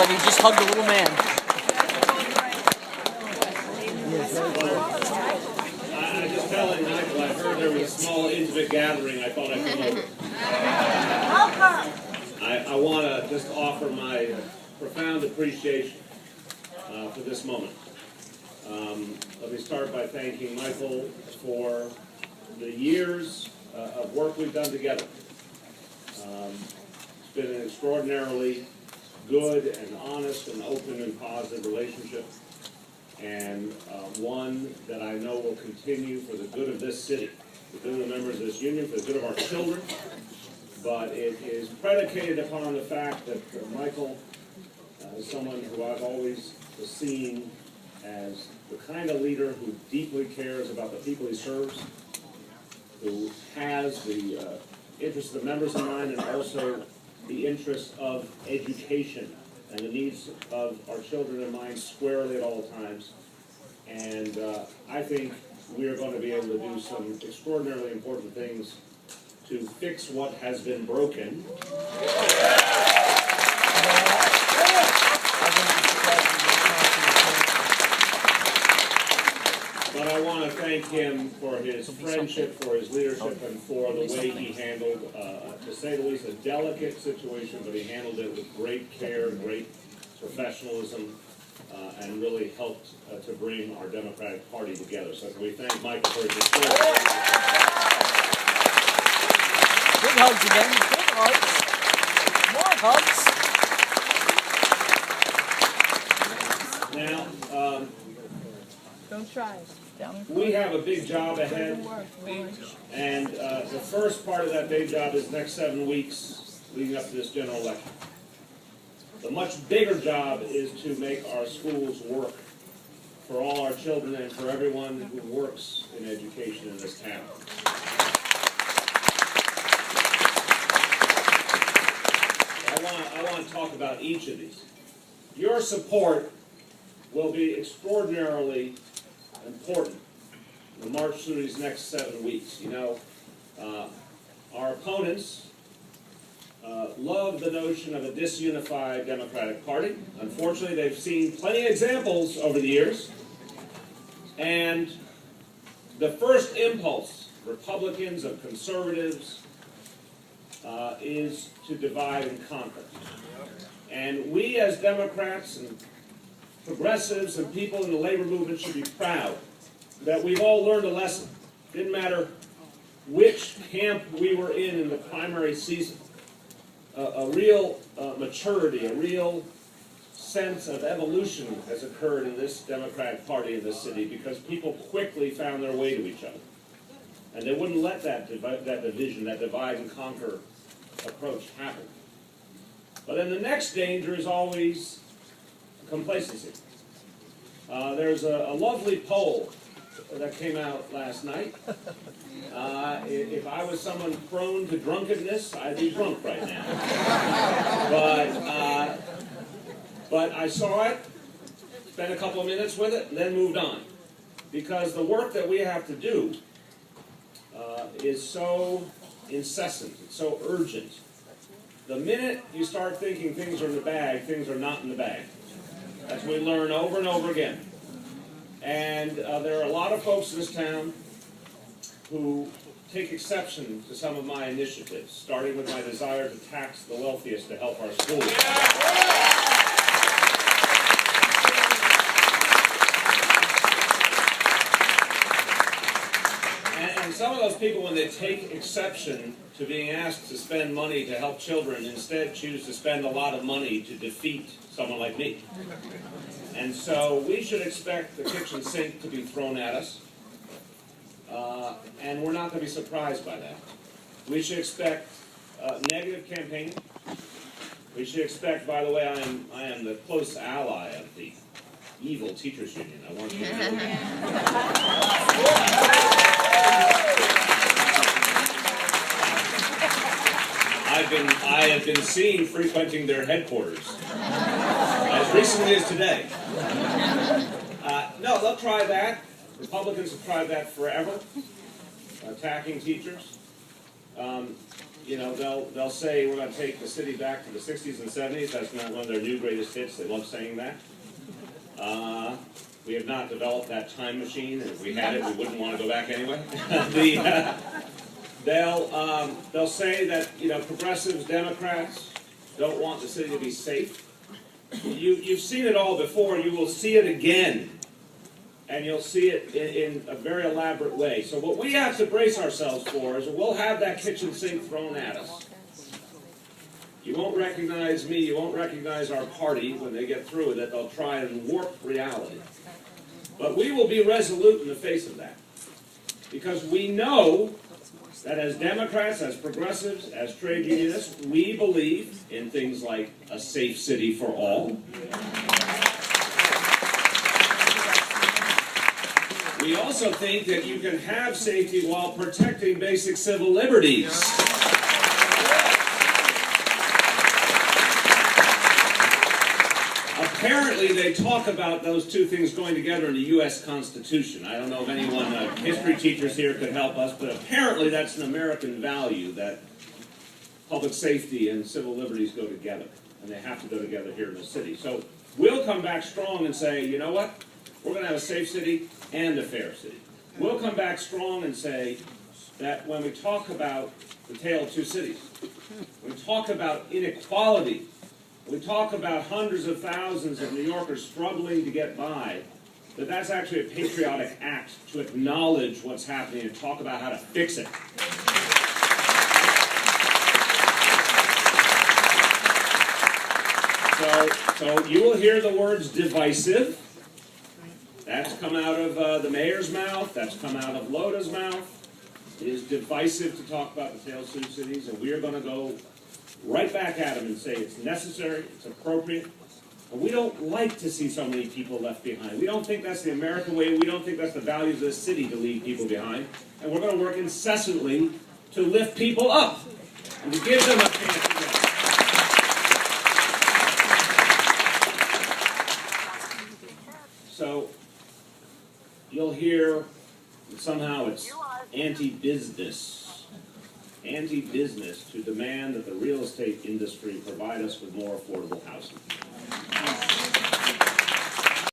but he just hugged a little man. I just telling Michael, I heard there was a small intimate gathering. I thought I'd come over. I want to just offer my profound appreciation for this moment. Let me start by thanking Michael for the years of work we've done together. It's been an extraordinarily good and honest and open and positive relationship, and one that I know will continue for the good of this city, the good of the members of this union, for the good of our children. But it is predicated upon the fact that Michael is someone who I've always seen as the kind of leader who deeply cares about the people he serves, who has the interests of the members in mind, and also the interests of education and the needs of our children in mind squarely at all times. And I think we are going to be able to do some extraordinarily important things to fix what has been broken. But I want to thank him for his friendship, for his leadership, and for the way he handled, to say the least, a delicate situation, but he handled it with great care, great professionalism, and really helped to bring our Democratic Party together. So we thank Michael for his support. Big hugs again. Big hugs. More hugs. Now, don't try. we have a big job ahead, and the first part of that big job is the next 7 weeks leading up to this general election. The much bigger job is to make our schools work for all our children and for everyone who works in education in this town. I want to talk about each of these. Your support will be extraordinarily important in the march through these next 7 weeks. You know, our opponents love the notion of a disunified Democratic Party. Unfortunately, they've seen plenty of examples over the years. And the first impulse, Republicans and conservatives, is to divide and conquer. And we as Democrats and progressives and people in the labor movement should be proud that we've all learned a lesson. Didn't matter which camp we were in the primary season. A real maturity, a real sense of evolution has occurred in this Democratic Party in this city because people quickly found their way to each other. And they wouldn't let that division, that divide and conquer approach happen. But then the next danger is always complacency. There's a lovely poll that came out last night. If I was someone prone to drunkenness, I'd be drunk right now. But I saw it, spent a couple of minutes with it, and then moved on. Because the work that we have to do is so incessant, it's so urgent. The minute you start thinking things are in the bag, things are not in the bag. That's what we learn over and over again. And there are a lot of folks in this town who take exception to some of my initiatives, starting with my desire to tax the wealthiest to help our schools. And some of those people, when they take exception to being asked to spend money to help children, instead choose to spend a lot of money to defeat someone like me. And so we should expect the kitchen sink to be thrown at us, and we're not going to be surprised by that. We should expect negative campaigning. We should expect, by the way, I am the close ally of the evil teachers union. I want you to know that. I have been seen frequenting their headquarters as recently as today. No, they'll try that. Republicans have tried that forever, attacking teachers. you know, they'll say we're going to take the city back to the 60s and 70s. That's not one of their new greatest hits. They love saying that. We have not developed that time machine, and if we had it, we wouldn't want to go back anyway. They'll say that, you know, progressives, Democrats don't want the city to be safe. You've seen it all before. You will see it again, and you'll see it in a very elaborate way. So what we have to brace ourselves for is we'll have that kitchen sink thrown at us. You won't recognize me, you won't recognize our party when they get through with it. They'll try and warp reality. But we will be resolute in the face of that. Because we know that as Democrats, as progressives, as trade unionists, we believe in things like a safe city for all. We also think that you can have safety while protecting basic civil liberties. Apparently, they talk about those two things going together in the U.S. Constitution. I don't know if anyone, history teachers here could help us, but apparently that's an American value, that public safety and civil liberties go together, and they have to go together here in the city. So we'll come back strong and say, you know what? We're going to have a safe city and a fair city. We'll come back strong and say that when we talk about the tale of two cities, when we talk about inequality, we talk about hundreds of thousands of New Yorkers struggling to get by, that that's actually a patriotic act to acknowledge what's happening and talk about how to fix it. So you will hear the words divisive. That's come out of the mayor's mouth. That's come out of Loda's mouth. It is divisive to talk about the tale of two cities, and we are going to go right back at them and say it's necessary, it's appropriate, and we don't like to see so many people left behind. We don't think that's the American way. We don't think that's the values of this city to leave people behind. And we're going to work incessantly to lift people up and to give them a chance to get. So you'll hear that somehow it's anti-business to demand that the real estate industry provide us with more affordable housing.